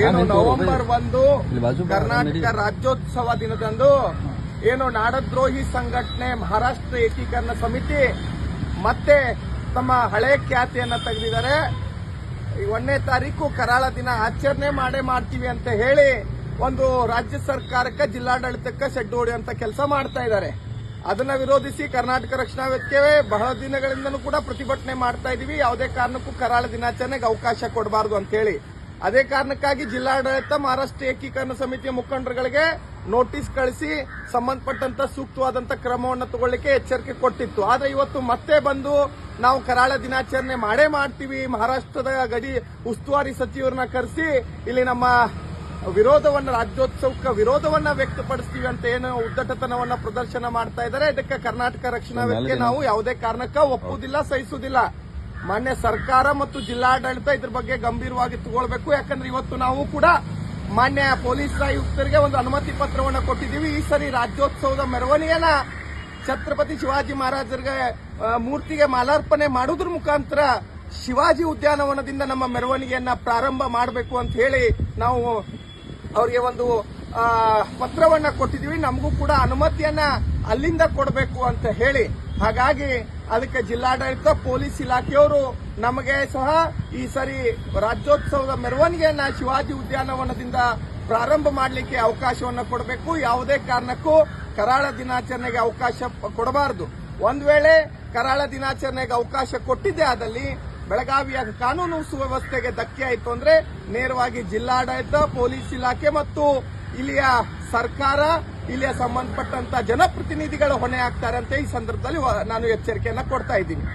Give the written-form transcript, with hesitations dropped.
ಏನು ನವೆಂಬರ್ 1 ಕರ್ನಾಟಕ ರಾಜ್ಯೋತ್ಸವ ದಿನದಂದು ಏನು ನಾಡದ್ರೋಹಿ ಸಂಘಟನೆ ಮಹಾರಾಷ್ಟ್ರ ಏಕೀಕರಣ ಸಮಿತಿ ಮತ್ತೆ ತಮ್ಮ ಹಳೆ ಖ್ಯಾತಿಯನ್ನ ತೆಗೆದಿದ್ದಾರೆ. 1ನೇ ತಾರೀಕು ಕರಾಳ ದಿನ ಆಚರಣೆ ಮಾಡ್ತೀವಿ ಅಂತ ಹೇಳಿ ಒಂದು ರಾಜ್ಯ ಸರ್ಕಾರಕ್ಕೆ ಜಿಲ್ಲಾಡಳಿತಕ್ಕೆ ಸೆಡ್ಡು ಹೊಡೆಯುವಂತ ಕೆಲಸ ಮಾಡ್ತಾ ಇದ್ದಾರೆ. ಅದನ್ನ ವಿರೋಧಿಸಿ ಕರ್ನಾಟಕ ರಕ್ಷಣಾ ವೇದಿಕೆ ಬಹಳ ದಿನಗಳಿಂದನೂ ಕೂಡ ಪ್ರತಿಭಟನೆ ಮಾಡ್ತಾ ಇದೀವಿ. ಯಾವುದೇ ಕಾರಣಕ್ಕೂ ಕರಾಳ ದಿನಾಚರಣೆಗೆ ಅವಕಾಶ ಕೊಡಬಾರದು ಅಂತ ಹೇಳಿ. ಅದೇ ಕಾರಣಕ್ಕಾಗಿ ಜಿಲ್ಲಾಡಳಿತ ಮಹಾರಾಷ್ಟ್ರ ಏಕೀಕರಣ ಸಮಿತಿಯ ಮುಖಂಡರುಗಳಿಗೆ ನೋಟಿಸ್ ಕಳಿಸಿ ಸಂಬಂಧಪಟ್ಟಂತ ಸೂಕ್ತವಾದಂತ ಕ್ರಮವನ್ನು ತಗೊಳ್ಳಿಕ್ಕೆ ಎಚ್ಚರಿಕೆ ಕೊಟ್ಟಿತ್ತು. ಆದ್ರೆ ಇವತ್ತು ಮತ್ತೆ ಬಂದು ನಾವು ಕರಾಳ ದಿನಾಚರಣೆ ಮಾಡ್ತೀವಿ, ಮಹಾರಾಷ್ಟ್ರದ ಗಡಿ ಉಸ್ತುವಾರಿ ಸಚಿವರನ್ನ ಕರೆಸಿ ಇಲ್ಲಿ ನಮ್ಮ ವಿರೋಧವನ್ನ ರಾಜ್ಯೋತ್ಸವಕ್ಕೆ ವಿರೋಧವನ್ನ ವ್ಯಕ್ತಪಡಿಸ್ತೀವಿ ಅಂತ ಏನು ಉದ್ದಟತನವನ್ನ ಪ್ರದರ್ಶನ ಮಾಡ್ತಾ ಇದ್ದಾರೆ. ಇದಕ್ಕೆ ಕರ್ನಾಟಕ ರಕ್ಷಣಾ ವೇದಿಕೆ ನಾವು ಯಾವುದೇ ಕಾರಣಕ್ಕ ಒಪ್ಪುವುದಿಲ್ಲ, ಸಹಿಸುವುದಿಲ್ಲ. ಮಾನ್ಯ ಸರ್ಕಾರ ಮತ್ತು ಜಿಲ್ಲಾಡಳಿತ ಇದ್ರ ಬಗ್ಗೆ ಗಂಭೀರವಾಗಿ ತಗೊಳ್ಬೇಕು. ಯಾಕಂದ್ರೆ ಇವತ್ತು ನಾವು ಕೂಡ ಮಾನ್ಯ ಪೊಲೀಸ್ ಆಯುಕ್ತರಿಗೆ ಒಂದು ಅನುಮತಿ ಪತ್ರವನ್ನು ಕೊಟ್ಟಿದ್ದೀವಿ. ಈ ಸರಿ ರಾಜ್ಯೋತ್ಸವದ ಮೆರವಣಿಗೆನ ಛತ್ರಪತಿ ಶಿವಾಜಿ ಮಹಾರಾಜರಿಗೆ ಮೂರ್ತಿಗೆ ಮಾಲಾರ್ಪಣೆ ಮಾಡುವುದ್ರ ಮುಖಾಂತರ ಶಿವಾಜಿ ಉದ್ಯಾನವನದಿಂದ ನಮ್ಮ ಮೆರವಣಿಗೆಯನ್ನ ಪ್ರಾರಂಭ ಮಾಡಬೇಕು ಅಂತ ಹೇಳಿ ನಾವು ಅವರಿಗೆ ಒಂದು ಪತ್ರವನ್ನ ಕೊಟ್ಟಿದ್ದೀವಿ. ನಮಗೂ ಕೂಡ ಅನುಮತಿಯನ್ನ ಅಲ್ಲಿಂದ ಕೊಡಬೇಕು ಅಂತ ಹೇಳಿ. ಹಾಗಾಗಿ ಅದಕ್ಕೆ ಜಿಲ್ಲಾಡಳಿತ ಪೊಲೀಸ್ ಇಲಾಖೆಯವರು ನಮಗೆ ಸಹ ಈ ಸರಿ ರಾಜ್ಯೋತ್ಸವದ ಮೆರವಣಿಗೆಯನ್ನ ಶಿವಾಜಿ ಉದ್ಯಾನವನದಿಂದ ಪ್ರಾರಂಭ ಮಾಡಲಿಕ್ಕೆ ಅವಕಾಶವನ್ನ ಕೊಡಬೇಕು. ಯಾವುದೇ ಕಾರಣಕ್ಕೂ ಕರಾಳ ದಿನಾಚರಣೆಗೆ ಅವಕಾಶ ಕೊಡಬಾರದು. ಒಂದ್ ವೇಳೆ ಕರಾಳ ದಿನಾಚರಣೆಗೆ ಅವಕಾಶ ಕೊಟ್ಟಿದ್ದೇ ಆದಲ್ಲಿ ಬೆಳಗಾವಿಯ ಕಾನೂನು ಸುವ್ಯವಸ್ಥೆಗೆ ಧಕ್ಕೆ ಆಯಿತು ಅಂದ್ರೆ ನೇರವಾಗಿ ಜಿಲ್ಲಾಡಳಿತ, ಪೊಲೀಸ್ ಇಲಾಖೆ ಮತ್ತು ಇಲ್ಲಿಯ ಸರ್ಕಾರ, ಇಲ್ಲಿಯ ಸಂಬಂಧಪಟ್ಟಂತ ಜನಪ್ರತಿನಿಧಿಗಳು ಹೊಣೆ ಆಗ್ತಾರೆ ಅಂತ ಈ ಸಂದರ್ಭದಲ್ಲಿ ನಾನು ಎಚ್ಚರಿಕೆಯನ್ನ ಕೊಡ್ತಾ ಇದ್ದೀನಿ.